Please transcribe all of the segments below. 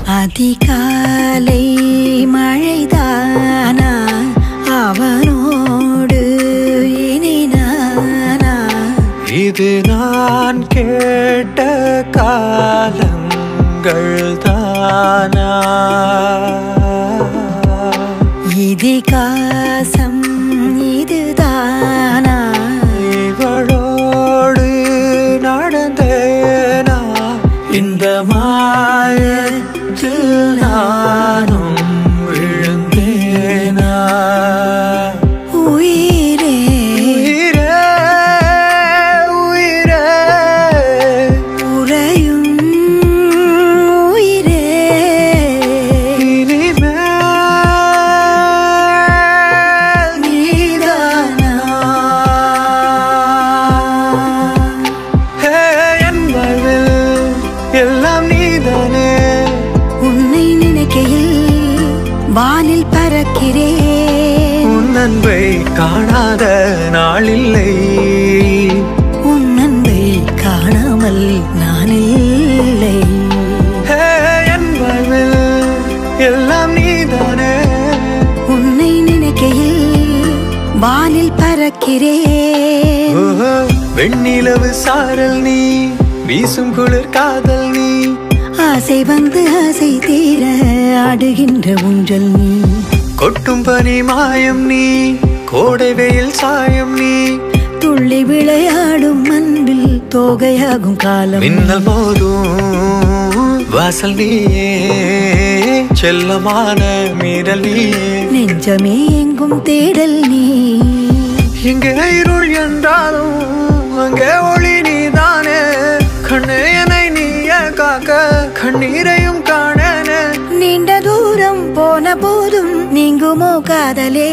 அதிகாலை மழைதானா அவனோடு இனி நானா இது நான் கேட்ட காலங்கள் தானா இதிகாசம் இதுதானா இவளோடு நடந்தேனா இந்த மாயத்தில் நானும் விழுந்தேனா உயிரே உயிரே உயிரே உறையும் உயிரே இனிமேல் நீதானா என் வாழ்வில் எல்லாம் நீதானே உன்னை நினைக்கையில் வானில் பறக்கிறேன் உன் அன்பை காணாத நாளில்லை உன் அன்பை காணாமல் நான் இல்லை என் வாழ்வில் எல்லாம் நீதானே உன்னை நினைக்கையில் வானில் பறக்கிறேன் ஓஹோ, வெண்ணிலவு சாரல் நீ வீசும் குளிர் காதல் நீ ஆசை வந்து ஆசை தீர ஆடுகின்ற ஊஞ்சல் நீ கொட்டும் பனி மாயம் நீ கோடை வெயில் சாயம் நீ துள்ளி விளையாடும் அன்பில் தோகையாகும் காலம் மின்னல் மோதும் வாசல் நீயே செல்லமான மீறல் நீயே நெஞ்சமே எங்கும் தேடல் நீ இங்கே இருள் என்றாலும் அங்கே ஒளி நீதானே கண்ணே என்னை நீய காக்க கண்ணீரையும் காணனே நீண்ட தூரம் போன போதும் நீங்குமோ காதலே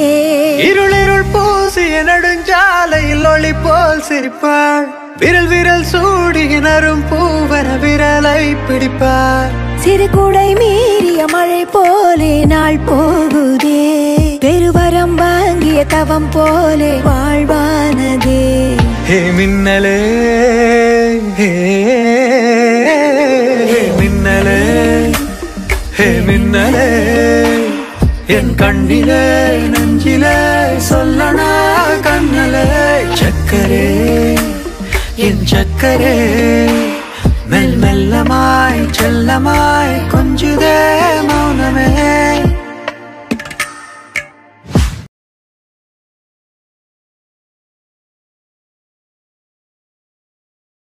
இருள் பூசிய நெடுஞ்சாலையில் ஒளி போல் சிரிப்பாள் விரல் விரல் சூடியினரும் பூவன விரலை பிடிப்பார் சிறு குடை மீறிய மழை போலே நாள் போகுதே பெருவரம் வாங்கிய தவம் போலே வாழ்வானதே ஹே மின்னலே ஹே மின்னலே ஹே மின்னலே என் கண்ணிலே நெஞ்சிலே சொல்லனா கண்ணலே சக்கரே என் சக்கரே